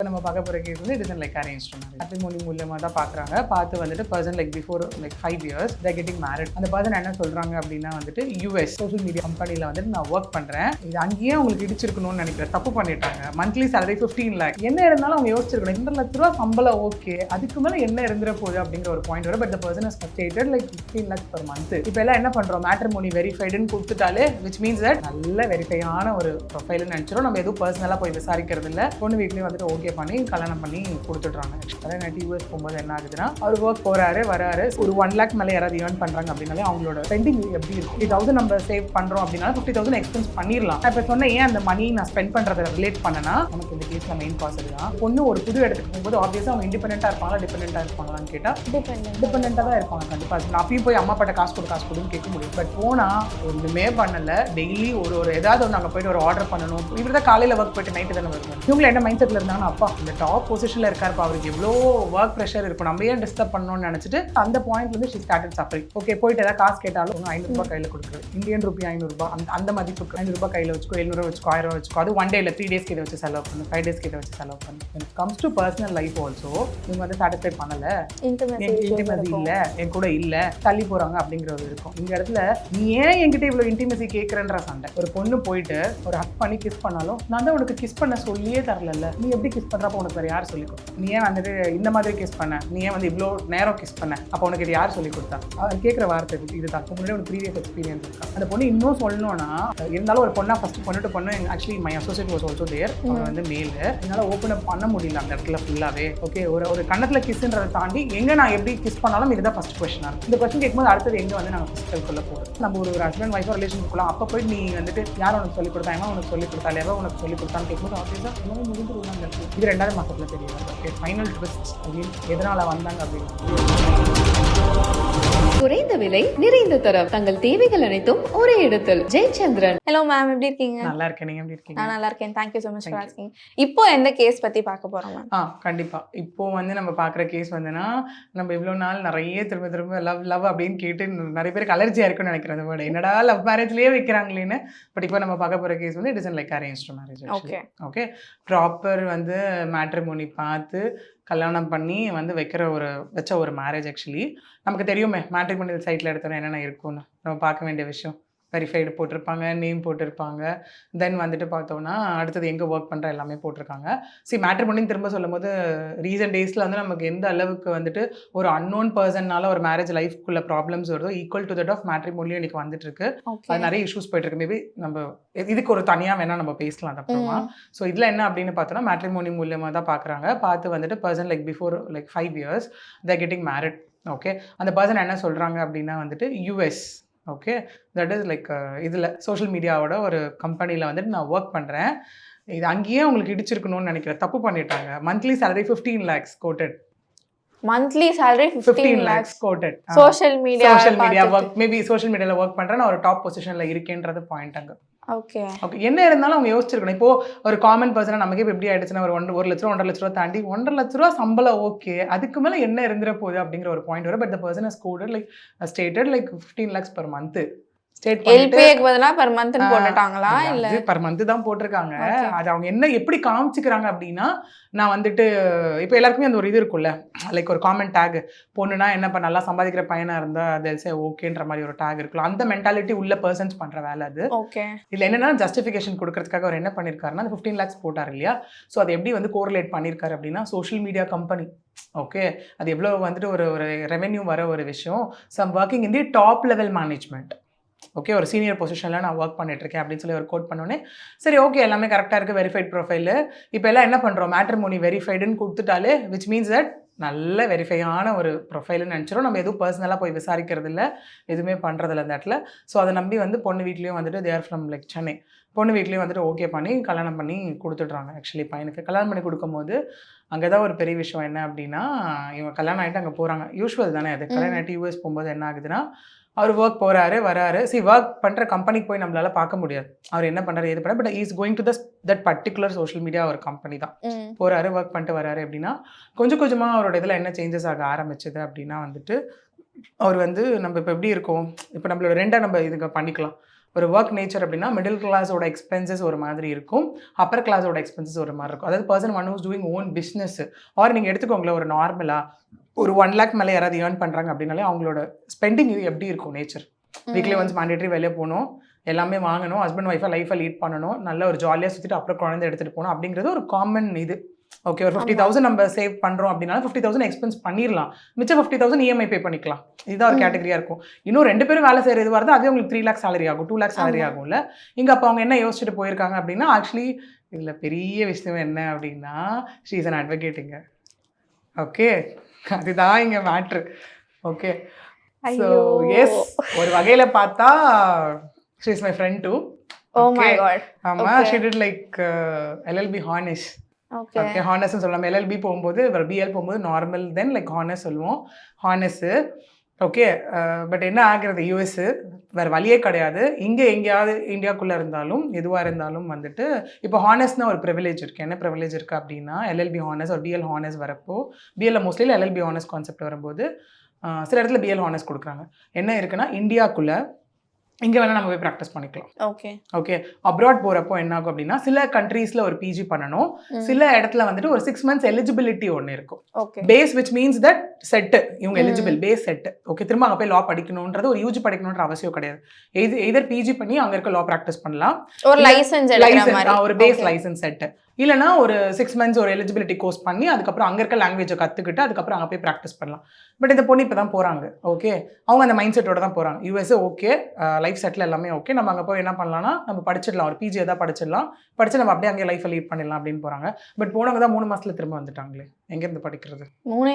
நம்ம பார்க்க போகிற கேஸ் வந்து it is like arranged marriage. Matrimony மூலியமாக தான் பார்க்குறாங்க. பார்த்து வந்துட்டு person like before like 5 years they getting married. அந்த பர்சன் என்ன சொல்கிறாங்க அப்படின்னா வந்துட்டு யூஎஸ் சோஷியல் மீடியா கம்பெனியில் வந்துட்டு நான் ஒர்க் பண்ணுறேன், இது அங்கேயே உங்களுக்கு இடிச்சிருக்கணும்னு நினைக்கிறேன், தப்பு பண்ணிட்டாங்க, மந்த்லி சேலரி 15 lakhs. என்ன இருந்தாலும் அவங்க யோசிச்சிருக்கணும் 2 லட்ச ரூபா சம்பளம் ஓகே, அதுக்கு மேலே என்ன இருந்துற போகுது அப்படிங்கிற ஒரு பாயிண்ட் வரும். But the person has stated like 15 lakhs per month. இப்போ எல்லாம் என்ன பண்ணுறோம், மேட்ரிமோனி வெரிஃபைடுன்னு கொடுத்துட்டாலே விச் மீன்ஸ் தட் நல்ல வெரிஃபையான ஒரு ப்ரொஃபைல்னு நினச்சிடும். நம்ம எதுவும் பர்சனலாக போய் விசாரிக்கிறது இல்லை, பொண்ணு வீட்லேயும் வந்துட்டு ஓகே பண்ணி கல்யாணம் பண்ணி கொடுத்துட்றாங்க. அதான் யூஎஸ் போகும்போது என்ன ஆகுதுன்னா அவர் ஒர்க் போறாரு வராரு, ஒரு 1 lakh மேலே யாராவது ஏர்ன் பண்றாங்க அப்படின்னாலே அவங்களோட ஸ்பெண்டிங் எப்படி இருக்கும், 50,000 நம்ம சேவ் பண்றோம் அப்படின்னா 50,000 எக்ஸ்பென்ஸ் பண்ணிடலாம். இப்போ சொன்ன ஏன் அந்த மணி நான் ஸ்பெண்ட் பண்றதை ரிலேட் பண்ணனா நமக்கு இந்த கேஸ்ல மெயின் காசு தான். பொண்ணு ஒரு புது இடத்துக்கு போகும்போது ஆப்வியஸா அவங்க இண்டிபெண்டா இருப்பாங்களா டிபெண்டா இருப்பாங்களான்னு கேட்டா டிபெண்டா தான் இருப்பாங்க கண்டிப்பா. நான் அப்பயும் போய் அம்மா பாட்ட காசு கொடுன்னு கேட்க முடியும். பட் போனா ஒன்றுமே பண்ணல, டெய்லி ஒரு ஏதாவது ஒன்று அங்கே போயிட்டு ஒரு ஆர்டர் பண்ணணும். இவர் தான் காலையில் ஒர்க் போயிட்டு நைட்டு தானே வருவாங்க. இவங்க என்ன மைண்ட் செட்டில் இருந்தாங்கன்னா அப்பா இந்த டாப் பொசிஷனில் இருக்காருப்பா, அவருக்கு எவ்வளோ ஒர்க் ப்ரெஷர் இருக்கும், நம்ம ஏன் டிஸ்டர்ப் பண்ணணும்னு நினச்சிட்டு அந்த பாயிண்ட்ல இருந்து ஷி ஸ்டார்டட் சஃபரிங். ஓகே போயிட்டு ஏதாவது காசு கேட்டாலும் ஒன்று 500 ரூபாய் கையில் கொடுக்குறது, இந்தியன் ரூபி 500 ரூபாய் அந்த மதிப்பு 500 ரூபாய் கையில் வச்சுக்கோ, 700 வச்சுக்கோ, 1000 வச்சுக்கோ, அது 1 day இல்லை 3 days இதை வச்சு செலவு பண்ணு, 5 days இதை வச்சு செலவு பண்ணு. It comes to personal life also இவங்க வந்து சாட்டிஸ்ஃபை பண்ணலை, இன்டிமசி இல்லை, என் கூட இல்லை, தள்ளி போகிறாங்க அப்படிங்கிறது இருக்கும். இந்த இடத்துல நீ ஏன் என்கிட்ட இவ்வளோ இன்டிமசி கேட்குறன்ற சண்டை. ஒரு பொண்ணு போயிட்டு ஒரு ஹக் பண்ணி கிஸ் பண்ணாலும் நான் தான் உனக்கு கிஸ் பண்ண சொல்லியே தரல, நீ எப்படி கிஸ் பண்ணுறப்போ உனக்கு வேறு யார் சொல்லிக் கொடுத்தா, நீ ஏன் வந்துட்டு இந்த மாதிரி கிஸ் பண்ண, நீ ஏன் வந்து இவ்வளோ நேரம் கிஸ் பண்ண, அப்போ உனக்கு இது யார் சொல்லிக் கொடுத்தா, அவர் கேட்குற வார்த்தை இதுதான். முன்னாடி ஒரு ப்ரீவியஸ் எக்ஸ்பீரியன்ஸ் இருக்கா. அந்த பொண்ணு இன்னும் சொல்லணும்னா இருந்தாலும் ஒரு பொண்ணா ஃபர்ஸ்ட் பொண்ணு டு பொண்ணு actually my associate was also there, அவர் வந்து மேல், என்னால் ஓப்பன் அப் பண்ண முடியல அந்த இடத்துல ஃபுல்லாகவே. ஓகே ஒரு கண்ணத்தில் கிஸ்ன்றதை தாண்டி எங்கே நான் எப்படி கிஸ் பண்ணாலும் இதுதான் ஃபர்ஸ்ட் கொஸ்டினாக இருக்கும். இந்த கொஸ்டின் கேட்கும்போது அடுத்தது எங்கே வந்து நாங்கள் ஃபிசிக்கல்குள்ளே போகிறோம். நம்ம ஒரு ஹஸ்பண்ட் ஒய்ஃபோ ரிலேஷன்ஷிப்லாம் அப்போ போய் நீ வந்துட்டு யார் உனக்கு சொல்லிக் கொடுத்தா, எவன் உனக்கு சொல்லிக் கொடுத்தாலே எவன் உனக்கு சொல்லிக் கொடுத்தான்னு கேட்கும்போது ஆப்வியஸாக எல்லாமே முடிஞ்சிருவாங்க. இது 2வது மாதத்தில் தெரியும். ஓகே ஃபைனல் ட்விஸ்ட் அப்படின்னு எதனால் வந்தாங்க அப்படின்னு. குறைந்த விலை நிறைந்த தரம், தங்கள் தேவைகள் அனைத்தும் ஒரே இடத்தில். ஜெயச்சந்திரன். ஹலோ மேம், எப்படி இருக்கீங்க? நல்லா இருக்கேன், நீங்க எப்படி இருக்கீங்க? நான் நல்லா இருக்கேன், thank you so much for asking. இப்போ எந்த கேஸ் பத்தி பார்க்க போறோம் மேம்? கண்டிப்பா இப்போ வந்து நம்ம பார்க்குற கேஸ் வந்துன்னா, நம்ம இவ்வளோ நாள் நிறைய திரும்ப லவ் அப்படின்னு கேட்டு நிறைய பேருக்கு அலர்ஜியா இருக்குன்னு நினைக்கிறேன். வேர்டு என்னடா லவ் மேரேஜ்லேயே வைக்கிறாங்களேன்னு. பட் இப்போ நம்ம பார்க்க போகிற கேஸ் வந்து it is like arranged marriage. Okay proper வந்து மேட்ரிமோனி பார்த்து கல்யாணம் பண்ணி வந்து வச்ச ஒரு மேரேஜ். ஆக்சுவலி நமக்கு தெரியுமே மேட்ரிமோனியல் சைட்டில் எடுத்தோன்னா என்னென்ன இருக்கும்னு நம்ம பார்க்க வேண்டிய விஷயம். வெரிஃபைடு போட்டிருப்பாங்க, நேம் போட்டிருப்பாங்க, தென் வந்துட்டு பார்த்தோன்னா அடுத்தது எங்கே ஒர்க் பண்ணுற எல்லாமே போட்டிருக்காங்க. மேட்ரிமோனின்னு திரும்ப சொல்லும் போது ரீசன்ட் டேஸில் வந்து நமக்கு எந்த அளவுக்கு வந்துட்டு ஒரு அன்னோன் பர்சன்னால ஒரு மேரேஜ் லைஃப்குள்ள ப்ராப்ளம்ஸ் வருதோ ஈக்குவல் டு தட் ஆஃப் மேட்ரிமோனியும் இன்னைக்கு வந்துட்டு இருக்கு. அது நிறைய இஷ்யூஸ் போயிட்டு இருக்கு. மேபி நம்ம இதுக்கு ஒரு தனியாக வேணால் நம்ம பேசலாம் அப்புறமா. ஸோ இதில் என்ன அப்படின்னு பார்த்தோன்னா மேட்ரிமோனி மூலியமாக தான் பார்க்குறாங்க. பார்த்து வந்துட்டு person like before like 5 years they getting married. Okay அந்த பர்சன் என்ன சொல்கிறாங்க அப்படின்னா வந்துட்டு US okay that is like இதில் சோஷியல் மீடியாவோட ஒரு கம்பெனியில் வந்துட்டு நான் ஒர்க் பண்ணுறேன், இது அங்கேயே உங்களுக்கு இடிச்சிருக்கணும்னு நினைக்கிறேன், தப்பு பண்ணிட்டாங்க, monthly salary 15 lakhs quoted, monthly salary 15 lakhs quoted. Social media work maybe social மீடியாவில் ஒர்க் பண்ணுறேன், நான் ஒரு டாப் பொசிஷனில் இருக்கேன்றது பாயிண்ட் அங்கே. ஓகே என்ன இருந்தாலும் அவங்க யோசிச்சிருக்கணும். இப்போ ஒரு காமன் பர்சனாக நமக்கு இப்போ எப்படி ஆயிடுச்சுன்னா ஒரு 1 லட்ச ரூபா 1.5 லட்ச ரூபா தாண்டி 1.5 லட்ச ரூபா சம்பளம் ஓகே, அதுக்கு மேலே என்ன இருந்துற போகுது அப்படிங்கிற ஒரு பாயிண்ட் வரும். But the person has coded like stated like 15 lakhs per month. எல்பிஏக்கு பதிலா per month போட்டுட்டாங்களா இல்ல per month தான் போட்டிருக்காங்க. அது அவங்க என்ன எப்படி காமிச்சுக்கிறாங்க அப்படின்னா, நான் வந்துட்டு இப்போ எல்லாருக்குமே அந்த ஒரு இது இருக்கும்ல, லைக் ஒரு காமன் டேக், பொண்ணுனா என்ன நல்லா சம்பாதிக்கிற பையனா இருந்தா அது ஓகேன்ற மாதிரி ஒரு டேக் இருக்குல்ல, அந்த மென்டாலிட்டி உள்ள பர்சன்ஸ் பண்ற வேலை அது. ஓகே இதுல என்னன்னா ஜஸ்டிஃபிகேஷன் கொடுக்கறதுக்காக அவர் என்ன பண்ணிருக்காருன்னா அந்த 15 lakhs போட்டார் இல்லையா. ஸோ அது எப்படி வந்து கோரிலேட் பண்ணியிருக்காரு அப்படின்னா சோஷியல் மீடியா கம்பெனி. ஓகே அது எவ்வளோ வந்துட்டு ஒரு ரெவென்யூ வர ஒரு விஷயம், some working in the top level management. Okay ஒரு சீனியர் பொசிஷனில் நான் ஒர்க் பண்ணிட்டுருக்கேன் அப்படின்னு சொல்லி ஒரு கோட் பண்ணோன்னே சரி ஓகே எல்லாமே கரெக்டாக இருக்குது, வெரிஃபைட் ப்ரொஃபைலு. இப்போ எல்லாம் என்ன பண்ணுறோம், மேட்ரிமோனி வெரிஃபைடுன்னு கொடுத்துட்டாலே விச் மீன்ஸ் தட் நல்ல வெரிஃபையான ஒரு ப்ரொஃபைல்னு நினச்சிடும். நம்ம எதுவும் பர்சனலாக போய் விசாரிக்கிறது இல்லை, எதுவுமே பண்ணுறதில்ல அந்த இடத்துல. ஸோ அதை நம்பி வந்து பொண்ணு வீட்லேயும் வந்துட்டு தேர் ஃப்ரம் லைக் சென்னை, பொண்ணு வீட்லேயும் வந்துட்டு ஓகே பண்ணி கல்யாணம் பண்ணி கொடுத்துட்றாங்க. ஆக்சுவலி பையனுக்கு கல்யாணம் பண்ணி கொடுக்கும்போது அங்கே தான் ஒரு பெரிய விஷயம் என்ன அப்படின்னா, இவங்க கல்யாணம் ஆகிட்டு அங்கே போகிறாங்க. யூஸ்வல் தானே அது, கல்யாணம் ஆகிட்டு யூஎஸ் போகும்போது என்ன ஆகுதுன்னா அவர் ஒர்க் போகிறாரு வராரு. ஒர்க் பண்ணுற கம்பெனிக்கு போய் நம்மளால பார்க்க முடியாது அவர் என்ன பண்ணுறாரு எது பண்ண. But is going to that particular social media ஒரு கம்பெனி தான் போகிறாரு, ஒர்க் பண்ணிட்டு வராரு. அப்படின்னா கொஞ்சம் கொஞ்சமாக அவரோட இதில் என்ன சேஞ்சஸ் ஆக ஆரம்பிச்சது அப்படின்னா வந்துட்டு அவர் வந்து நம்ம இப்போ எப்படி இருக்கோம், இப்போ நம்மளோட 2 நம்ம இதுங்க பண்ணிக்கலாம். ஒரு ஒர்க் நேச்சர் அப்படின்னா மிடில் கிளாஸோட எக்ஸ்பென்சஸ் ஒரு மாதிரி இருக்கும், அப்பர் கிளாஸோட எக்ஸ்பென்சஸ் ஒரு மாதிரி இருக்கும். அதாவது person one who's doing own business or நீங்கள் எடுத்துக்கோங்களேன், ஒரு நார்மலாக ஒரு 1 lakh மேலே யாராவது ஏர்ன் பண்ணுறாங்க அப்படின்னாலே அவங்களோட ஸ்பெண்டிங் இது எப்படி இருக்கும் நேச்சர். வீக்லி ஒன்ஸ் மேண்டேட்டரி வெளியே போகணும், எல்லாமே வாங்கணும், ஹஸ்பண்ட் ஒய்ஃபை லைஃபை லீட் பண்ணணும், நல்ல ஒரு ஜாலியாக சுற்றிட்டு அப்புறம் குழந்தை எடுத்துகிட்டு போகணும் அப்படிங்கிறது ஒரு காமன் இது. ஓகே, ஒரு 50,000 நம்ம சேவ் பண்ணுறோம் அப்படின்னா 50,000 எக்ஸ்பென்ஸ் பண்ணிடலாம், மிச்சம் 50,000 இஎம்ஐ பே பண்ணிக்கலாம். இதுதான் ஒரு கேட்டகரியாக இருக்கும். இன்னும் 2 பேரும் வேலை செய்கிறது வருது, அதே உங்களுக்கு 3 lakh சேலரி ஆகும், 2 lakh சேலரி ஆகும்ல. இங்கே அப்போ அவங்க என்ன யோசிச்சுட்டு போயிருக்காங்க அப்படின்னா, ஆக்சுவலி இதில் பெரிய விஷயம் என்ன அப்படின்னா ஷீ இஸ் அன் அட்வொகேட்டுங்க. ஓகே, அதுதான் இங்கே மேட்ரு. ஓகே, ஸோ எஸ், ஒரு வகையில் பார்த்தா she is my friend too. Oh my god. ஆமா, she did like LLB honours. Okay. Okay, ஹானஸ்ன்னு சொல்லலாம். LLB போகும்போது BL போகும்போது நார்மல், தென் லைக் ஹானஸ் சொல்லுவோம், ஹானஸ்ஸு. ஓகே, பட் என்ன ஆகிறது, யூஎஸ்ஸு வேறு வழியே கிடையாது. இங்கே எங்கேயாவது இந்தியாவுக்குள்ளே இருந்தாலும் எதுவாக இருந்தாலும் வந்துட்டு இப்போ ஹானஸ்னால் ஒரு ப்ரிவிலேஜ் இருக்குது. என்ன ப்ரிவிலேஜ் இருக்குது அப்படின்னா LLB ஹானஸ் ஒரு BL ஹானஸ் வரப்போ, BL mostly LLB honours concept வரும்போது சில இடத்துல BL ஹானஸ் கொடுக்குறாங்க. என்ன இருக்குன்னா, இந்தியாவுக்குள்ளே இங்கே வேணால் நம்ம போய் ப்ராக்டிஸ் பண்ணிக்கலாம். ஓகே ஓகே, அப்ராட் போகிறப்போ என்ன ஆகும் அப்படின்னா, சில கண்ட்ரீஸில் ஒரு பிஜி பண்ணணும், சில இடத்துல வந்துட்டு ஒரு 6 months எலிஜிபிலிட்டி ஒன்று இருக்கும். Okay, base which means that set, இவங்க எலிஜிபிள் பேஸ் செட்டு. ஓகே, திரும்ப அங்கே போய் லா படிக்கணுன்றது, ஒரு யூஜி படிக்கணுன்ற அவசியம் கிடையாது. எதர் பிஜி பண்ணி அங்கே இருக்க லா ப்ராக்டிஸ் பண்ணலாம், ஒரு லைசன்ஸ் ஒரு பேஸ் லைசன்ஸ் செட்டு, இல்லைனா ஒரு 6 months ஒரு எலிஜிபிலிட்டி கோர்ஸ் பண்ணி அதுக்கப்புறம் அங்கே இருக்க லாங்குவேஜை கற்றுக்கிட்டு அதுக்கப்புறம் அங்கே போய் ப்ராக்டிஸ் பண்ணலாம். பட் இந்த பொண்ணு இப்போ தான் போகிறாங்க. ஓகே, அவங்க அந்த மைண்ட் செட்டோட தான் போகிறாங்க. யூஎஸ்ஏ ஓகே, லைஃப் செட்டில் எல்லாமே ஓகே, நம்ம அங்கே போய் என்ன பண்ணலாம்னா நம்ம படிச்சிடலாம், ஒரு பிஜி எதாவது படிச்சு நம்ம அப்படியே அங்கே லைஃப்பை லீட் பண்ணிடலாம் அப்படின்னு போகிறாங்க. பட் போனவங்க தான் 3 மாதத்துல திரும்ப வந்துட்டாங்களே. எங்கேருந்து படிக்கிறது? 3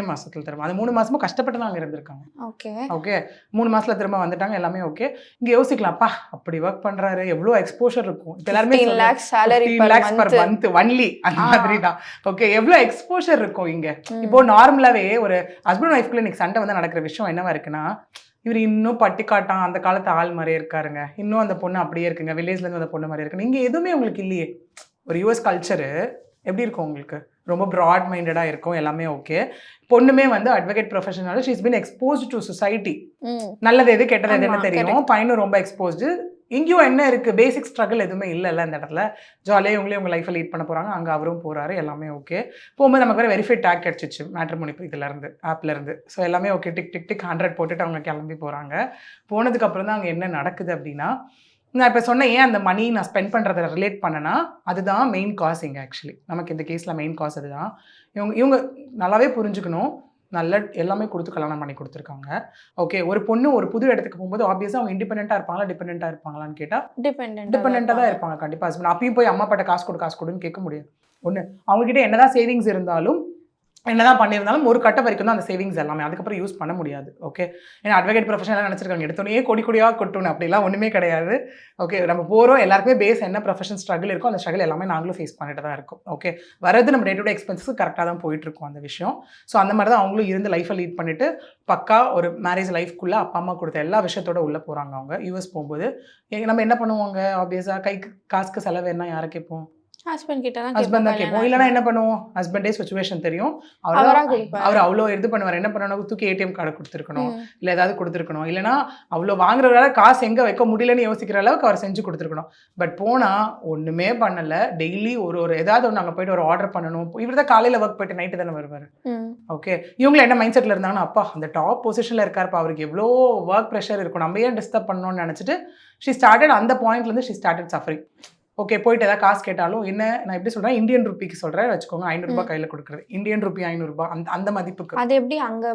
மாசத்துல திரும்ப. அது 3 மாதமும் கஷ்டப்பட்டு தான் அங்கே இருந்திருக்காங்க. ஓகே ஓகே, 3 மாதத்துல திரும்ப வந்துட்டாங்க, எல்லாமே ஓகே. இங்கே யோசிக்கலாம்ப்பா, அப்படி ஒர்க் பண்ணுறாரு, எவ்வளோ எக்ஸ்போஷர் இருக்கும். இப்போ எல்லாருமே 15 lakhs salary 15 lakhs per month only, அந்த மாதிரி தான். ஓகே, எவ்வளோ எக்ஸ்போஷர் இருக்கும் இங்கே. இப்போ நார்மலாகவே ஒரு ஹஸ்பண்ட் ஒய்ஃப்குள்ள இன்னைக்கு சண்டை வந்து நடக்கிற விஷயம் என்னவா இருக்குன்னா, இவர் இன்னும் பட்டிக்காட்டான் அந்த காலத்து ஆள் மாதிரியே இருக்காருங்க, இன்னும் அந்த பொண்ணு அப்படியே இருக்குங்க, வில்லேஜ்லேருந்து அந்த பொண்ணு மாதிரி இருக்குங்க. இங்கே எதுவுமே உங்களுக்கு இல்லையே. ஒரு யூஎஸ் கல்ச்சரு எப்படி இருக்கும் உங்களுக்கு, ரொம்ப ப்ராட் மைண்டடாக இருக்கும், எல்லாமே ஓகே. பொண்ணுமே வந்து அட்வொகேட் ப்ரொஃபஷனால she is been exposed to society. நல்லது எது கெட்டது எதுன்னு தெரியும். பையனும் ரொம்ப எக்ஸ்போஸ்டு. இங்கேயும் என்ன இருக்குது, பேசிக் ஸ்ட்ரகிள் எதுவுமே இல்லைல்ல அந்த இடத்துல. ஜாலியாக இவங்களே உங்கள் லைஃப்பை லீட் பண்ண போகிறாங்க, அங்கே அவரும் போகிறாரு, எல்லாமே ஓகே. போகும்போது நமக்கு வேறு வெரிஃபைட் டேக் கிடச்சிச்சு மேட்ரிமோனி இதுலேருந்து, ஆப்லேருந்து. ஸோ எல்லாமே ஓகே, டிக் டிக் டிக் 100 போட்டுட்டு அவங்க கிளம்பி போகிறாங்க. போனதுக்கப்புறம் தான் அங்கே என்ன நடக்குது அப்படின்னா, நான் இப்போ சொன்னேன் ஏன் அந்த மணி நான் ஸ்பெண்ட் பண்ணுறதை ரிலேட் பண்ணேன்னா, அதுதான் மெயின் காஸ் இங்கே. ஆக்சுவலி நமக்கு இந்த கேஸில் மெயின் காஸ் அதுதான். இவங்க நல்லாவே புரிஞ்சுக்கணும், நல்ல எல்லாமே கொடுத்து கல்யாணம் பண்ணி கொடுத்துருக்காங்க. ஓகே, ஒரு பொண்ணு ஒரு புது இடத்துக்கு போகும்போது ஆப்வியஸாக அவங்க இண்டிபெண்ட்டாக இருப்பாங்களா டிபெண்ட்டாக இருப்பாங்களான்னு கேட்டால் டிபெண்ட்டாக தான் இருப்பாங்க கண்டிப்பாக. ஹஸ்பண்ட் அப்பயும் போய் அம்மா அப்பாட்ட காசு கொடுன்னு கேட்க முடியாது. ஒன்று, அவங்ககிட்ட என்னதான் சேவிங்ஸ் இருந்தாலும் என்னதான் பண்ணியிருந்தாலும் ஒரு கட்ட வரைக்கும் தான் அந்த சேவிங்ஸ் எல்லாமே, அதுக்கப்புறம் யூஸ் பண்ண முடியாது. ஓகே, ஏன்னா அட்வொகேட் ப்ரொஃபஷனலாக நினச்சிருக்காங்க எடுத்தோடனே கொடியாக கொட்டணும், அப்படிலாம் ஒன்றுமே கிடையாது. ஓகே, நம்ம போகிறோம், எல்லாருக்குமே பேஸ் என்ன ப்ரொஃபஷன் ஸ்ட்ரகிள் இருக்கோ அந்த ஸ்ட்ரகிள் எல்லாமே நாங்களும் ஃபேஸ் பண்ணிட்டு தான் இருக்கும். ஓகே, வரது நம்ம டே டு டே எக்ஸ்பென்சஸ் கரெக்டாக தான் போயிட்டுருக்கோம் அந்த விஷயம். ஸோ அந்த மாதிரி தான் அவங்களும் இருந்து லைஃப்பை லீட் பண்ணிவிட்டு பக்கா ஒரு மேரேஜ் லைஃப்குள்ளே அப்பா அம்மா கொடுத்த எல்லா விஷயத்தோட உள்ளே போகிறாங்க. அவங்க யூஎஸ் போகும்போது நம்ம என்ன பண்ணுவாங்க, ஆப்வியஸாக கைக்கு காசுக்கு செலவு என்ன யாரை கேட்போம், ஹஸ்பண்ட் தான் கேட்போம். இல்லைனா என்ன பண்ணுவோம், ஹஸ்பண்டே சுச்சுவேஷன் தெரியும், அவர் அவ்வளோ இது பண்ணுவார். என்ன பண்ணணும், தூக்கி ஏடிஎம் கார்டை கொடுத்துருக்கணும், இல்லை ஏதாவது கொடுத்துருக்கணும், இல்லைனா அவ்வளோ வாங்குறவரால காசு எங்கே வைக்க முடியலன்னு யோசிக்கிற அளவுக்கு அவர் செஞ்சு கொடுத்துருக்கணும். பட் போனால் ஒன்றுமே பண்ணலை. டெய்லி ஒரு ஏதாவது ஒன்று அங்கே போயிட்டு ஒரு ஆர்டர் பண்ணணும். இவர் தான் காலையில் ஒர்க் போயிட்டு நைட்டு தானே வருவார். ஓகே, இவங்களும் என்ன மைண்ட் செட்டில் இருந்தாங்கன்னா, அப்பா அந்த டாப் பொசிஷனில் இருக்காருப்பா, அவருக்கு எவ்வளோ ஒர்க் ப்ரெஷர் இருக்கும், நம்ம ஏன் டிஸ்டர்ப் பண்ணணும்னு நினச்சிட்டு ஷீ ஸ்டார்டட் அந்த பாயிண்ட்லேருந்து ஷீ ஸ்டார்டட் சஃபரிங். ஓகே, போயிட்டு ஏதாவது காசு கேட்டாலும் என்ன, நான் எப்படி சொல்கிறேன், இந்தியன் ருப்பிக்கு சொல்கிறேன் வச்சுக்கோங்க, 500 ரூபாய் கையில் கொடுக்குறது. இந்தியன் ருப்பி 500 ரூபாய், அந்த மதிப்புக்கு, அது எப்படி அங்கே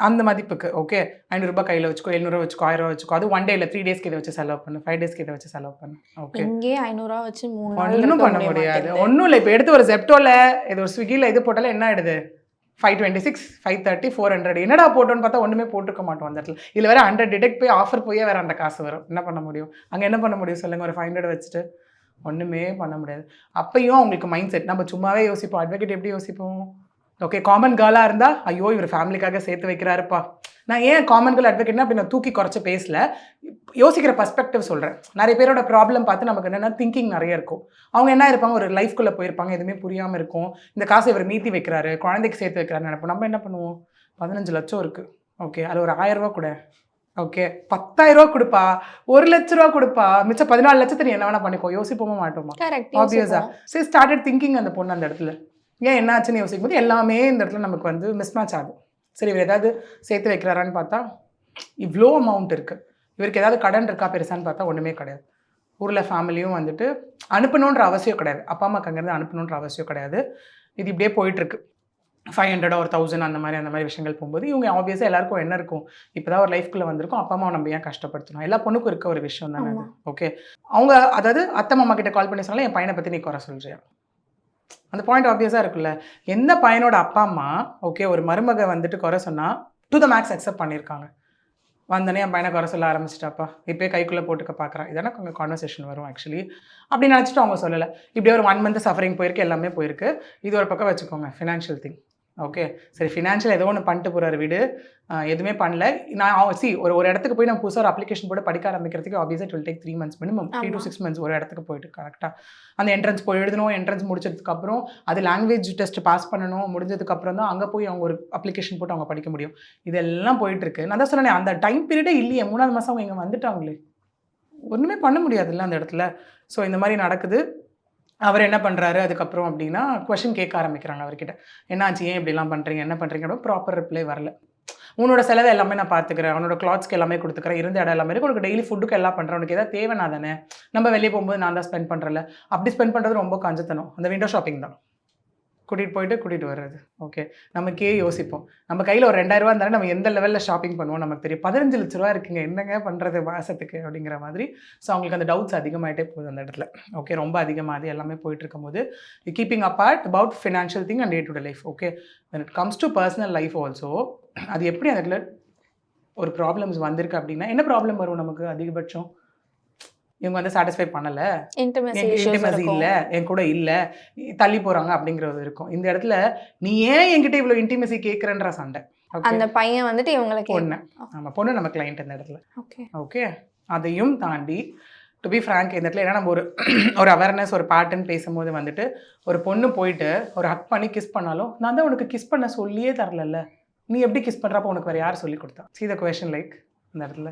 அந்த மதிப்புக்கு. ஓகே, 500 ரூபாய் கையில் வச்சுக்கோ, 700 வச்சுக்கோ, 1000 வச்சுக்கோ. அது 1 day இல்லை, 3 days இதை வச்சு செலவு பண்ணு, 5 days இதை வச்சு செலவு பண்ணு. ஓகே, இங்கே 500 வச்சு ஒன்றும் பண்ண முடியாது. ஒன்றும் இல்லை. இப்போ எடுத்து ஒரு ஜெப்டோவில் இது ஒரு ஸ்விக்கியில் இது போட்டாலும் என்ன ஆயிடுது, 526, 530, 400. என்னடா போட்டோன்னு பார்த்தா ஒன்றுமே போட்டுருக்க மாட்டோம் அந்த இடத்துல. இதில் வேறு 100 டிடெக்ட் போய் ஆஃபர் போய் வேறு அந்த காசு வரும். என்ன பண்ண முடியும் அங்கே, என்ன பண்ண முடியும் சொல்லுங்கள், ஒரு 500 வச்சுட்டு ஒன்றுமே பண்ண முடியாது. அப்பையும் அவங்களுக்கு மைண்ட் செட், நம்ம சும்மாவே யோசிப்போம். அட்வொகேட் எப்படி யோசிப்போம், ஓகே, காமன் கேர்ளாக இருந்தால் ஐயோ இவர் ஃபேமிலிக்காக சேர்த்து வைக்கிறாருப்பா. நான் ஏன் காமன் கேர்ள் அட்வொகேட்னா அப்படி நான் தூக்கி குறைச்ச பேசல, யோசிக்கிற பர்ஸ்பெக்டிவ் சொல்கிறேன். நிறைய பேரோட ப்ராப்ளம் பார்த்து நமக்கு என்னென்னா திங்கிங் நிறைய இருக்கும். அவங்க என்ன இருப்பாங்க, ஒரு லைஃப்குள்ளே போயிருப்பாங்க, எதுவுமே புரியாமல் இருக்கும். இந்த காசை இவர் மீத்தி வைக்கிறாரு, குழந்தைக்கு சேர்த்து வைக்கிறாரு நினைப்போம். நம்ம என்ன பண்ணுவோம், 15 லட்சம் இருக்குது, ஓகே, அது ஒரு 1000 ரூபா கூட ஓகே 10,000 ரூபா கொடுப்பா, 1,00,000 ரூபா கொடுப்பா, மிச்சம் 14 லட்சத்தை நீ என்ன வேணா பண்ணிக்கோ, யோசிப்போமா மாட்டோமா? கரெக்ட். ஆப்வியஸா. சரி ஸ்டார்டட் திங்கிங் அந்த பொண்ணு அந்த இடத்துல ஏன் என்ன ஆச்சுன்னு யோசிக்கும் போது எல்லாமே இந்த இடத்துல நமக்கு வந்து மிஸ்மேட்ச் ஆகும். சரி இவர் ஏதாவது சேர்த்து வைக்கிறாரான்னு பார்த்தா இவ்வளோ அமௌண்ட் இருக்குது, இவருக்கு ஏதாவது கடன் இருக்கா பெருசான்னு பார்த்தா ஒன்றுமே கிடையாது. ஊரில் ஃபேமிலியும் வந்துட்டு அனுப்பணுன்ற அவசியம் கிடையாது, அப்பா அம்மாக்கு அங்கேருந்து அனுப்பணுன்ற அவசியம் கிடையாது. இது இப்படியே போயிட்டுருக்கு. 500 ஒரு 1000 அந்த மாதிரி விஷயங்கள் போகும்போது இவங்க ஆப்வியஸாக எல்லாருக்கும் என்ன இருக்கும், இப்போ தான் ஒரு லைஃப்குள்ளே வந்திருக்கும், அப்பா அம்மாவை நம்ம ஏன் கஷ்டப்படுத்தணும், எல்லா பொண்ணுக்கும் இருக்க ஒரு விஷயம் தானே அது. ஓகே அவங்க அதாவது அத்தை மாமா கிட்ட கால் பண்ணி சொன்னாலும் என் பையனை பற்றி நீ குறை சொல்றியா, அந்த பாயிண்ட் ஆப்வியஸாக இருக்குல்ல. எந்த பையனோட அப்பா அம்மா ஓகே ஒரு மருமக வந்துட்டு குறை சொன்னால் டு த மேக்ஸ் அக்செப்ட் பண்ணியிருக்காங்க, வந்தனே என் பையனை குறை சொல்ல ஆரம்பிச்சிட்டாப்பா, இப்போயே கைக்குள்ளே போட்டுக்க பார்க்குறான், இதெல்லாம் கொஞ்சம் கான்வர்சேஷன் வரும் ஆக்சுவலி. அப்படி நினச்சிட்டு அவங்க சொல்லலை. இப்படியே ஒரு 1 மந்த் சஃபரிங் போயிருக்கு, எல்லாமே போயிருக்கு. இது ஒரு பக்கம் வச்சுக்கோங்க ஃபினான்ஷியல் திங். ஓகே சரி ஃபினான்ஷியல் ஏதோ ஒன்று பண்ணிட்டு போகிறார் வீடு, எதுவுமே பண்ணல. நான் ஒரு இடத்துக்கு போய் நம்ம புதுசாக ஒரு அப்ளிகேஷன் போட்டு படிக்க ஆரம்பிக்கிறதுக்கு ஆப்வியஸாக it will take 3 months minimum, 3 to 6 months ஒரு இடத்துக்கு போயிட்டு கரெக்டாக அந்த என்ட்ரன்ஸ் போய் எழுதணும். என்ட்ரன்ஸ் முடிச்சதுக்கப்புறம் அது லாங்குவேஜ் டெஸ்ட் பாஸ் பண்ணணும். முடிஞ்சதுக்கப்புறம் தான் அங்கே போய் அவங்க ஒரு அப்ளிகேஷன் போட்டு அவங்க படிக்க முடியும். இதெல்லாம் போயிட்டுருக்கு. நான் தான் சொன்னேன் அந்த டைம் பீரியடே இல்லையே, 3ஆவது மாதம் அவங்க இங்கே வந்துட்டாங்களே, ஒன்றுமே பண்ண முடியாதுல்ல அந்த இடத்துல. ஸோ இந்த மாதிரி நடக்குது. அவர் என்ன பண்ணுறாரு அதுக்கப்புறம் அப்படின்னா கொஷின் கேட்க ஆரம்பிக்கிறாங்க அவர்கிட்ட, என்னாச்சு ஏன் இப்படிலாம் பண்ணுறீங்க என்ன பண்ணுறீங்க, ப்ராப்பர் ரிப்ளை வரல. உன்னோட செலவு எல்லாமே நான் பார்த்துக்கிறேன், அவனோட கிளாத்ஸ்க்கு எல்லாமே கொடுத்துக்கிறேன், இருந்த இடம் எல்லாமே உனக்கு டெய்லி ஃபுட்டுக்கு எல்லாம் பண்ணுறேன், உனக்கு எதாவது தேவைனா தானே, நம்ம வெளியே போகும்போது நான் தான் ஸ்பெண்ட் பண்ணுறல, அப்படி ஸ்பெண்ட் பண்ணுறது ரொம்ப கஞ்சத்தனம். அந்த விண்டோ ஷாப்பிங் தான் கூட்டிகிட்டு வர்றது. ஓகே நமக்கே யோசிப்போம், நம்ம கையில் ஒரு 2000 ரூபா இருந்தாலும் நம்ம எந்த லெவலில் ஷாப்பிங் பண்ணுவோம் நமக்கு தெரியும். 15 லட்ச ரூபா இருக்குங்க, என்னங்க பண்ணுறது மாதத்துக்கு அப்படிங்கிற மாதிரி. ஸோ அவங்களுக்கு அந்த டவுட்ஸ் அதிகமாகிட்டே போகுது அந்த இடத்துல. ஓகே ரொம்ப அதிகமாக எல்லாமே போயிட்டு இருக்கும்போது keeping apart about financial thing and day to day life. Okay when it comes to personal life also அது எப்படி அந்த இடத்துல ஒரு ப்ராப்ளம்ஸ் வந்திருக்கு அப்படின்னா என்ன ப்ராப்ளம் வரும் நமக்கு அதிகபட்சம், இவங்க வந்து சாட்டிஸ்ஃபை பண்ணலை, இன்டிமசி இல்லை, என் கூட இல்லை, தள்ளி போகிறாங்க அப்படிங்கிறது இருக்கும். இந்த இடத்துல நீ ஏன் என்கிட்ட இவ்வளோ இன்டிமசி கேட்குறன்ற சண்டை. அந்த பையன் வந்துட்டு இவங்களுக்கு பொண்ணு, ஆமாம் பொண்ணு நம்ம கிளைண்ட் இந்த இடத்துல. ஓகே அதையும் தாண்டி டு பி ஃப்ராங்க் இந்த இடத்துல ஏன்னா நம்ம ஒரு அவேர்னஸ் ஒரு பேட்டர்ன் பேசும்போது வந்துட்டு ஒரு பொண்ணு போயிட்டு ஒரு ஹக் பண்ணி கிஸ் பண்ணாலும் நான் தான் உனக்கு கிஸ் பண்ண சொல்லியே தரல, நீ எப்படி கிஸ் பண்ணுறப்போ உனக்கு வேறு யார் சொல்லி கொடுத்தா? See the question like இந்த இடத்துல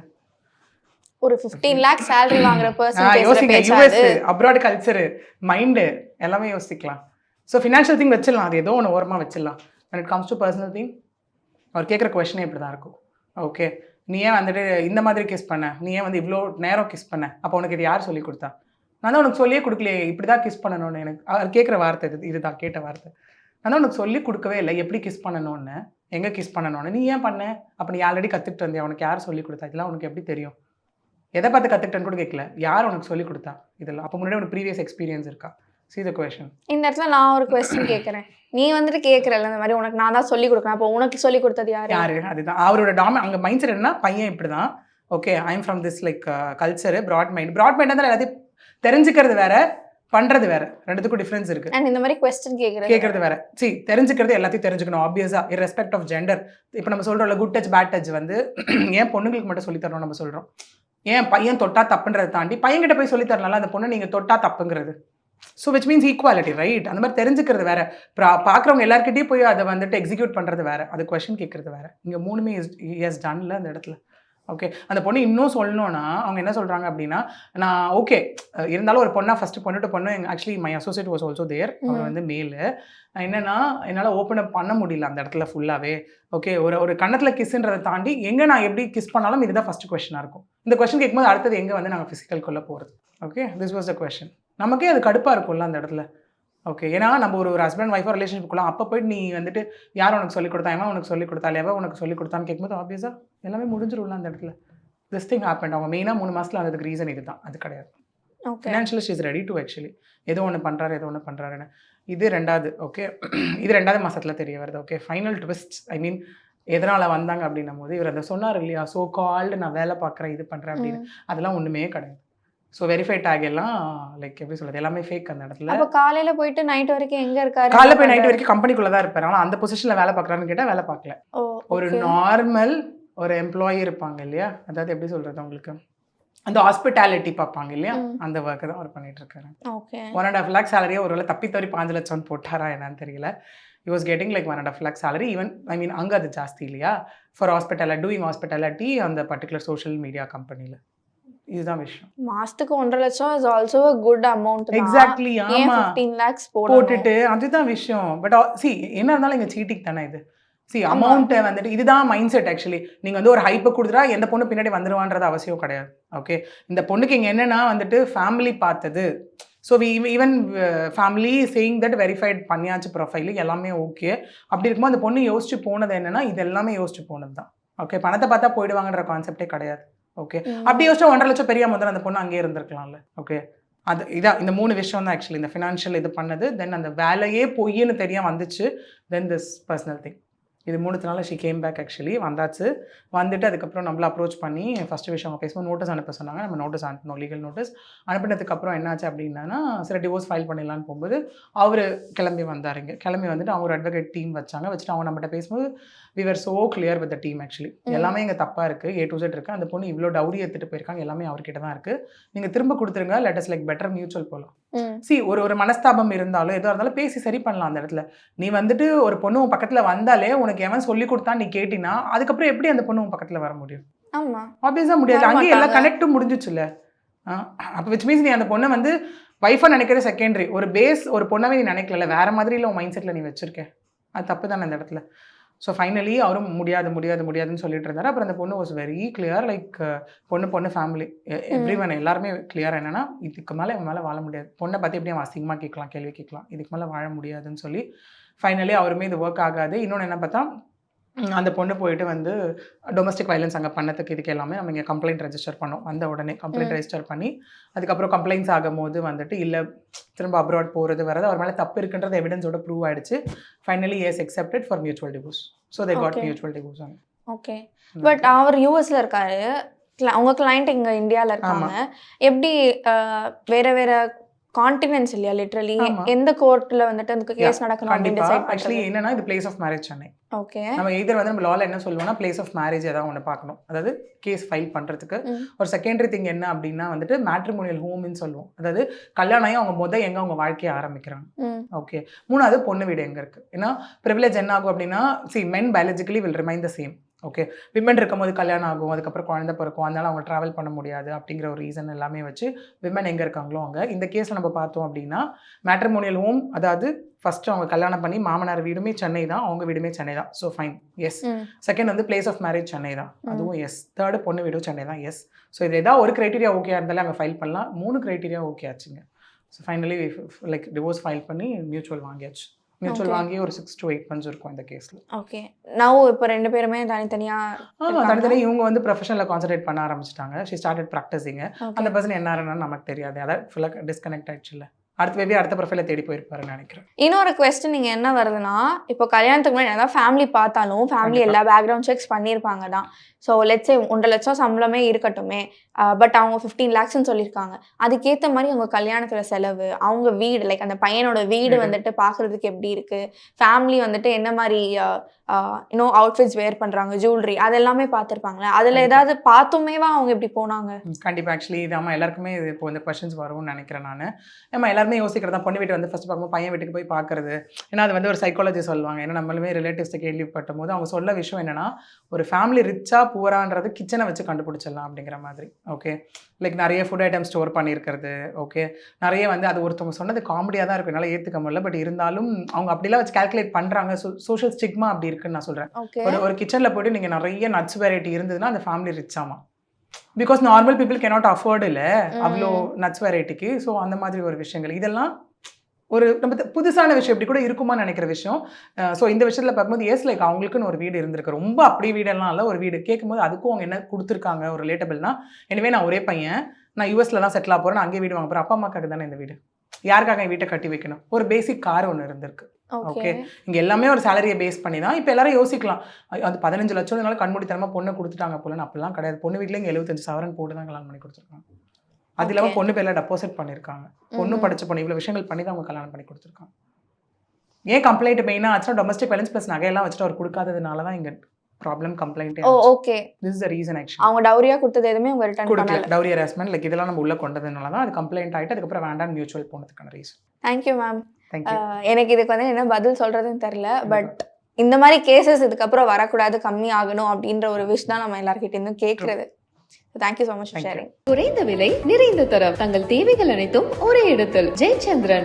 ஒரு 15 lakh salary வாங்குற பர்சன் யோசிங்க, யூஎஸ் அப்ராட் கல்ச்சர் மைண்டு எல்லாமே யோசிக்கலாம். ஸோ ஃபினான்ஷியல் திங் வச்சிடலாம், அது ஏதோ ஒன்று ஓரமாக வச்சிடலாம். when it comes to personal thing அவர் கேட்குற கொஸ்டினே இப்படி தான் இருக்கும். ஓகே நீ ஏன் வந்துட்டு இந்த மாதிரி கிஸ் பண்ண, நீ ஏன் வந்து இவ்வளோ நேரம் கிஸ் பண்ண, அப்போ உனக்கு இது யார் சொல்லி கொடுத்தா? நான் தான் உனக்கு சொல்லியே கொடுக்கலையே இப்படி தான் கிஸ் பண்ணணும்னு. எனக்கு அவர் கேட்குற வார்த்தை இதுதான் கேட்ட வார்த்தை. நான் தான் உனக்கு சொல்லி கொடுக்கவே இல்லை எப்படி கிஸ் பண்ணணும்னு, எங்கே கிஸ் பண்ணணும்னு, நீ ஏன் பண்ண, அப்போ நீ ஆல்ரெடி கற்றுக்கிட்டு வந்தியா, உனக்கு யார் சொல்லி கொடுத்தா, இதெல்லாம் உனக்கு எப்படி தெரியும், எதை பார்த்து கற்றுக்கிட்டேன்னு கூட கேட்கல, யார் உனக்கு சொல்லி கொடுத்தா இதெல்லாம், அப்போ முன்னாடி உனக்கு ப்ரீவியஸ் எக்ஸ்பீரியன்ஸ் இருக்கா? See the question. இந்த இடத்துல நான் ஒரு கொஸ்டின் கேட்குறேன், நீ வந்துட்டு கேட்குறல இந்த மாதிரி உனக்கு நான் தான் சொல்லி கொடுக்கணும், அப்போ உனக்கு சொல்லி கொடுத்தது யாரு? அதுதான் அவரோட அங்கே மைண்ட் செட் என்ன, பையன் இப்படி தான் okay I am from this like culture broad mind தான் எல்லாத்தையும் தெரிஞ்சுக்கிறது வேற, பண்ணுறது வேற, ரெண்டுத்துக்கும் டிஃப்ரென்ஸ் இருக்குது. அண்ட் இந்த மாதிரி கொஸ்டின் கேட்குறது வேற. தெரிஞ்சுக்கிறது எல்லாத்தையும் தெரிஞ்சுக்கணும் ஆப்வியஸாக இர்ரெஸ்பெக்ட் ஆஃப் ஜெண்டர். இப்போ நம்ம சொல்கிறோம்ல குட் டச் பேட் டச் வந்து ஏன் பொண்ணுங்களுக்கு மட்டும் சொல்லித்தரணும் நம்ம சொல்கிறோம், ஏன் பையன் தொட்டா தப்புன்றதை தாண்டி பையன்கிட்ட போய் சொல்லித்தரனால அந்த பொண்ணை நீங்கள் தொட்டா தப்புங்கிறது. So which means equality right. அந்த மாதிரி தெரிஞ்சுக்கிறது வேற, பார்க்குறவங்க எல்லாருக்கிட்டையும் போய் அதை வந்துட்டு எக்ஸிக்யூட் பண்ணுறது வேற, அது கொஸ்டின் கேட்குறது வேற. இங்கே மூணுமே இஸ் டன்ல அந்த இடத்துல. ஓகே அந்த பொண்ணு இன்னும் சொல்லணும்னா அவங்க என்ன சொல்கிறாங்க அப்படின்னா, நான் ஓகே இருந்தாலும் ஒரு பொண்ணா ஃபஸ்ட்டு பொண்ணு டு பொண்ணு actually my associate was also there, அவர் வந்து மேலு. என்னென்னா என்னால் ஓப்பன் அப் பண்ண முடியல அந்த இடத்துல ஃபுல்லாகவே. ஓகே ஒரு கண்ணத்தில் கிஸ்ன்றதை தாண்டி எங்கே நான் எப்படி கிஸ் பண்ணாலும் இதுதான் ஃபஸ்ட்டு கொஸ்டினாக இருக்கும். இந்த கொஸ்டின் கேட்கும்போது அடுத்தது எங்கே வந்து நாங்கள் ஃபிசிக்கல்குள்ளே போகிறது. Okay this was the question. நமக்கே அது கடுப்பாக இருக்கும்ல அந்த இடத்துல. ஓகே ஏன்னா நம்ம ஒரு ஹஸ்பண்ட் ஒய்ஃபோ ரிலேஷன்ஷிப்குலாம் அப்போ போய்ட்டு நீ வந்துட்டு யார் உனக்கு சொல்லிக் கொடுத்தா, எவன் உனக்கு சொல்லிக் கொடுத்தா, எவன் உனக்கு சொல்லிக் கொடுத்தான்னு கேட்கும்போது ஆப்வியஸாக எல்லாமே முடிஞ்சிடும்ல அந்த இடத்துல. This thing happen. அவங்க மெயினாக 3 மாதத்தில் அதுக்கு ரீசன் இது தான், அது கிடையாது. Financially she is ready to actually ஏதோ ஒன்று பண்ணுறாருன்னு. இது ரெண்டாவது. ஓகே இது 2வது மாதத்தில் தெரிய வருது. ஓகே ஃபைனல் ட்விஸ்ட் ஐ மீன் எதனால் வந்தாங்க அப்படின்னும் போது இவர் அதை சொன்னார் இல்லையா, ஸோ கால்டு நான் வேலை பார்க்குறேன் இது பண்ணுறேன் அப்படின்னு, அதெல்லாம் ஒன்றுமே கிடையாது. ஸோ வெரிஃபை டேக் எல்லாம் லைக் எப்படி சொல்கிறது எல்லாமே ஃபேக் அந்த இடத்துல. அப்போ காலையில் போயிட்டு நைட் வரைக்கும் எங்கே இருக்காரு? காலையில் போய் நைட் வரைக்கும் கம்பெனிக்குள்ளே தான் இருப்பார். ஆனால் அந்த பொசிஷனில் வேலை பார்க்குறான்னு கேட்டால் வேலை பார்க்கல. ஒரு நார்மல் ஒரு எம்ப்ளாயி இருப்பாங்க இல்லையா, அதாவது எப்படி சொல்கிறது உங்களுக்கு அந்த ஹாஸ்பிட்டாலிட்டி பார்ப்பாங்க இல்லையா, அந்த ஒர்க்கு தான் அவர் பண்ணிட்டு இருக்காரு. ஓகே 1.5 lakh சேலரியே ஒருவேளை தப்பி தவறி 5 லட்சம் போட்டாரா என்னன்னு தெரியல. he was getting like 1.5 lakh salary even I mean அங்கே அது ஜாஸ்தி இல்லையா ஃபார் ஹாஸ்பிட்டாலிட்டி டூயிங் ஹாஸ்பிட்டாலிட்டி அந்த பர்டிகுலர் சோஷியல் மீடியா கம்பெனியில். இதுதான் விஷயம். மாசத்துக்கு 1.5 லட்சம் is also a good amount. Exactly. ஏன் ஆமா 15 lakhs போட்டுட்டு அதுதான் விஷயம். பட் சி என்ன இருந்தாலும் இங்கே சீட்டிங் தானே இது. சி அமௌண்ட்டை வந்துட்டு இதுதான் மைண்ட் செட். ஆக்சுவலி நீங்கள் வந்து ஒரு ஹைப்பை கொடுத்துட்டா எந்த பொண்ணு பின்னாடி வந்துடுவான்றது அவசியம் கிடையாது. ஓகே இந்த பொண்ணுக்கு இங்கே என்னென்னா வந்துட்டு ஃபேமிலி பார்த்தது. So even family saying that verified பண்ணியாச்சு ப்ரொஃபைலு எல்லாமே ஓகே. அப்படி இருக்கும்போது அந்த பொண்ணு யோசிச்சு போனது என்னென்னா இது எல்லாமே யோசிச்சு போனது தான். ஓகே பணத்தை பார்த்தா போயிடுவாங்கன்ற கான்செப்டே கிடையாது. ஓகே அப்படி யோசிச்சா 1.5 லட்சம் பெரிய முதல்ல அந்த பொண்ணு அங்கேயே இருந்திருக்கலாம்ல. ஓகே அது இதான் இந்த 3 விஷயம் தான் ஆக்சுவலி இந்த ஃபினான்ஷியல் இது பண்ணது. தென் அந்த வேலையே பொய்ன்னு தெரிய வந்துச்சு. தென் திஸ் பர்சனல் திங் இது 3 ஷி கேம் பேக். ஆக்சுவலி வந்தாச்சு. வந்துட்டு அதுக்கப்புறம் நம்மள அப்ரோச் பண்ணி ஃபஸ்ட்டு விஷயம் அவங்க பேசும்போது நோட்டீஸ் அனுப்ப சொன்னாங்க. நம்ம நோட்டீஸ் அனுப்பணும், லீகல் நோட்டீஸ் அனுப்பினதுக்கப்புறம் என்னாச்சு அப்படின்னா சரி டிவோர்ஸ் ஃபைல் பண்ணிடலான்னு போகும்போது அவர் கிளம்பி வந்தாருங்க. கிளம்பி வந்துட்டு அவங்க ஒரு அட்வொகேட் டீம் வச்சாங்க. வச்சுட்டு அவங்க நம்மகிட்ட பேசும்போது we were so clear with the team actually. எல்லாமே இங்கே தப்பாக இருக்குது, A to Z இருக்குது. அந்த பொண்ணு இவ்வளோ டவுரி எடுத்துகிட்டு போயிருக்காங்க, எல்லாமே அவர்கிட்ட தான் இருக்குது. நீங்கள் திரும்ப கொடுத்துருங்க, let us like better mutual போகலாம். சி ஒரு மனஸ்தாபம் இருந்தாலும் எதுவாக இருந்தாலும் பேசி சரி பண்ணலாம். அந்த இடத்துல நீ வந்துட்டு ஒரு பொண்ணு உன் பக்கத்தில் வந்தாலே உனக்கு எவன் சொல்லி கொடுத்தா நீ கேட்டினா அதுக்கப்புறம் எப்படி அந்த பொண்ணு உன் பக்கத்தில் வர முடியும்? ஆமாம் ஆப்வியஸாக முடியாது. அங்கேயே எல்லா கனெக்டும் முடிஞ்சிச்சுல்ல. அப்போ விச் மீன்ஸ் நீ அந்த பொண்ணை வந்து வைஃபாக நினைக்கிற செகண்டரி ஒரு பேஸ் ஒரு பொண்ணாவே நீ நினைக்கல, வேற மாதிரி இல்லை உன் மைண்ட் செட்டில் நீ வச்சிருக்க. அது தப்பு தானே அந்த இடத்துல. ஸோ ஃபைனலி அவரும் முடியாதுன்னு சொல்லிட்டு இருந்தார். அப்புறம் அந்த பொண்ணு வாஸ் வெரி கிளியர் லைக் பொண்ணு ஃபேமிலி எவ்ரி ஒன் எல்லாருமே கிளியர் என்னன்னா இதுக்கு மேலே இவன் மேலே வாழ முடியாது. பொண்ணை பற்றி எப்படியும் அசிங்கமாக கேட்கலாம், கேள்வி கேட்கலாம், இதுக்கு மேலே வாழ முடியாதுன்னு சொல்லி ஃபைனலி அவருமே இது ஒர்க் ஆகாது. இன்னொன்று என்ன பார்த்தா அந்த பொண்ணு போயிட்டு வந்து டொமஸ்டிக் வயலன்ஸ் அங்கே பண்ணதுக்கு இதுக்கு எல்லாமே நம்ம இங்கே கம்ப்ளைண்ட் ரெஜிஸ்டர் பண்ணோம். வந்த உடனே கம்ப்ளைண்ட் ரெஜிஸ்டர் பண்ணி அதுக்கப்புறம் கம்ப்ளைண்ட்ஸ் ஆகும்போது வந்துட்டு இல்லை திரும்ப அப்ராட் போகிறது வரது அவர் மேலே தப்பு இருக்குன்றது எவிடன்ஸோட ப்ரூவ் ஆயிடுச்சு. Finally is accepted for mutual divorce. So they got mutual divorce. Okay but அவர் யூஎஸ்ல இருக்காரு, உங்க கிளைண்ட் இங்க இந்தியாவில் இருக்காங்க. எப்படி வேற கான்டினென்ட்ஸ் இல்லையா லிட்டரலி எந்த கோர்ட்ல வந்துட்டு அந்த கேஸ் நடக்கணும் அப்படின்னு டிசைட் பண்ணி ஆக்சுவலி என்னன்னா இது place of marriage Chennai. Okay நம்ம எதர் வந்து நம்ம லால என்ன சொல்லுவோம்னா பிளேஸ் ஆஃப் மேரேஜ் ஏதாவது ஒன்று பார்க்கணும். அதாவது கேஸ் ஃபைல் பண்ணுறதுக்கு ஒரு செகண்டரி திங் என்ன அப்படின்னா வந்துட்டு மேட்ரிமோனியல் ஹோம்னு சொல்லுவோம். அதாவது கல்யாணம் ஆகி அவங்க எங்கே அவங்க வாழ்க்கையை ஆரம்பிக்கிறாங்க. ஓகே 3வது பொண்ணு வீடு எங்கே இருக்குது. ஏன்னா ப்ரிவிலேஜ் என்ன ஆகும் அப்படின்னா men biologically will remain the same. Okay women இருக்கும்போது கல்யாணம் ஆகும், அதுக்கப்புறம் குழந்தை பிறக்கும், அதனால அவங்க ட்ராவல் பண்ண முடியாது அப்படிங்கிற ஒரு ரீசன் எல்லாமே வச்சு விமன் எங்கே இருக்காங்களோ அங்கே. இந்த கேஸில் நம்ம பார்த்தோம் அப்படின்னா மேட்ரிமோனியல் ஹோம் அதாவது ஃபர்ஸ்ட் அவங்க கல்யாணம் பண்ணி மாமனார் வீடுமே சென்னை தான், அவங்க வீடுமே சென்னை தான். So fine S. செகண்ட் வந்து பிளேஸ் ஆஃப் மேரேஜ் சென்னை தான், அதுவும் எஸ். தேர்டு பொண்ணு வீடும் சென்னை தான், எஸ். ஸோ இது ஏதாவது ஒரு க்ரைட்டீரியா ஓகே இருந்தாலே அங்கே ஃபைல் பண்ணலாம். 3 க்ரைட்டீரியா ஓகே ஆச்சுங்க. So finally like divorce file பண்ணி மியூச்சுவல் வாங்கியாச்சு. மியூச்சுவல் வாங்கி ஒரு 6 to 8 months இருக்கும் இந்த கேஸில். ஓகே நவ் இப்போ 2 பேருமே தனித்தனியாக இவங்க வந்து ப்ரொஃபஷனில் கான்சன்ட்ரேட் பண்ண ஆரம்பிச்சிட்டாங்க. She started practising. அந்த பர்சன் என்ன நமக்கு தெரியாது, அதாவது ஃபுல்லாக டிஸ்கனெக்ட் ஆயிடுச்சு. இல்லை அடுத்த ப்ரொஃபைலை தேடி போயிருப்பாருன்னு நினைக்கிறேன். இன்னொரு கொஸ்டின் நீங்கள் என்ன வருதுன்னா இப்போ கல்யாணத்துக்கு முன்னாடி என்ன ஃபேமிலி பார்த்தாலும் ஃபேமிலி எல்லா பேக்ரவுண்ட் செக்ஸ் பண்ணியிருப்பாங்க தான். ஸோ லெட்ஸே 1.5 லட்சம் சம்பளமே இருக்கட்டுமே, பட் அவங்க 15 lakhsன்னு சொல்லியிருக்காங்க. அதுக்கேற்ற மாதிரி அவங்க கல்யாணத்துல செலவு, அவங்க வீடு லைக் அந்த பையனோட வீடு வந்துட்டு பார்க்குறதுக்கு எப்படி இருக்குது, ஃபேமிலி வந்துட்டு என்ன மாதிரி இன்னும் அவுட்ஃபிட்ஸ் வேர் பண்ணுறாங்க, ஜுவல்லரி அதெல்லாமே பார்த்துருப்பாங்களே. அதில் ஏதாவது பார்த்துமேவா அவங்க எப்படி போனாங்க? கண்டிப்பாக ஆக்சுவலி இது ஆமாம் எல்லாருக்குமே இது இப்போ இந்த கொஸ்டின்ஸ் வரும்னு நினைக்கிறேன் நான். நம்ம எல்லாருமே யோசிக்கிறதா பொண்ணு வீட்டு வந்து ஃபஸ்ட் பார்க்கும்போது பையன் வீட்டுக்கு போய் பார்க்குறது. ஏன்னா அது வந்து ஒரு சைக்காலஜி சொல்லுவாங்க. ஏன்னா நம்மளுமே ரிலேட்டிவ்ஸை கேள்விப்பட்ட போது அவங்க சொல்ல விஷயம் என்னன்னா ஒரு ஃபேமிலி ரிச்சாக பூரான்றது கிச்சனை வச்சு கண்டுபிடிச்சிடலாம் அப்படிங்கிற மாதிரி. ஓகே லைக் நிறைய ஃபுட் ஐட்டம் ஸ்டோர் பண்ணியிருக்கிறது. ஓகே நிறைய வந்து அது ஒருத்தவங்க சொன்னது காமெடியாக தான் இருக்கும், என்னால் ஏற்றுக்க முடியல. பட் இருந்தாலும் அவங்க அப்படிலாம் வச்சு கால்குலேட் பண்ணுறாங்க. சோஷியல் ஸ்டிக்மா அப்படி இருக்குன்னு நான் சொல்கிறேன். ஒரு கிச்சனில் போய்ட்டு நீங்கள் நிறைய நட்ஸ் வெரைட்டி இருந்ததுன்னா அந்த ஃபேமிலி ரிச் ஆமா. Because normal people cannot afford இல்லை அவ்வளோ நட்ஸ் வெரைட்டிக்கு. ஸோ அந்த மாதிரி ஒரு விஷயங்கள் இதெல்லாம் ஒரு நம்ம புதுசான விஷயம் இப்படி கூட இருக்குமான்னு நினைக்கிற விஷயம். ஸோ இந்த விஷயத்தில் பார்க்கும்போது எஸ் லைக் அவங்களுக்குன்னு ஒரு வீடு இருந்திருக்கு. ரொம்ப அப்படி வீடெல்லாம் இல்லை, ஒரு வீடு கேட்கும்போது அதுக்கும் அவங்க என்ன கொடுத்துருக்காங்க ஒரு ரிலேட்டபிள்னா. எனவே நான் ஒரே பையன், நான் யூஎஸ்ல தான் செட்டில் ஆக போகிறேன், நான் அங்கேயே வீடு வாங்க போகிறேன். அப்பா அம்மாக்காக தானே இந்த வீடு, யாருக்காக என் வீட்டை கட்டி வைக்கணும். ஒரு பேசிக் கார் ஒன்று இருந்திருக்கு. ஓகே இங்கே எல்லாமே ஒரு சேலரியை பேஸ் பண்ணி தான். இப்போ எல்லாரும் யோசிக்கலாம் அது 15 லட்சம்னால கண்மூடித்தனமாக பொண்ணை கொடுத்துட்டாங்க போலன்னு. அப்படிலாம் கிடையாது. பொண்ணு வீட்டில் இங்கே 75,000 போட்டு தான் கல்யாணம் பண்ணி கொடுத்துருக்காங்க. அது இல்லாமல் பொண்ணு பேரில் டெபாசிட் பண்ணியிருக்காங்க. பொண்ணு படித்த பொண்ணு இவ்வளோ விஷயங்கள் பண்ணி தான் அவங்க கல்யாணம் பண்ணி கொடுத்துருக்காங்க. ஏன் கம்ப்ளைண்ட் மெயினாக ஆச்சுன்னா டொமஸ்டிக் வயலன்ஸ் ப்ளஸ் நகையெல்லாம் வச்சுட்டு அவர் கொடுக்காததுனால தான் இங்கே problem complaint. Oh okay. This is the reason actually. அவங்க டவுரியா கொடுத்தது எதுவுமே அவங்க ரிட்டர்ன் கொடுக்கல. பண்ணல. டவுரி ஹராஸ்மெண்ட் லைக் இதெல்லாம் நம்ம உள்ள கொண்டதுனால தான் அது கம்ப்ளைண்ட் ஆயிட்டு அதுக்கப்புறம் வேண்டாம் மியூச்சுவல் போனதுக்கான ரீசன். Thank you ma'am. தேங்க்யூ. எனக்கு இதுக்கு வந்து என்ன பதில் சொல்றதுன்னு தெரியல. பட் இந்த மாதிரி கேசஸ் இதுக்கப்புறம் வரக்கூடாது, கம்மி ஆகணும் அப்படின்ற ஒரு விஷ் தான் நம்ம எல்லார்கிட்ட இருந்தும் கேட்கறது. Thank you so much for sharing. குறைந்த விலை நிறைந்த தரம் தங்கள் தேவைகள் அனைத்தும் ஒரே இடத்தில் ஜெயச்சந்திரன்.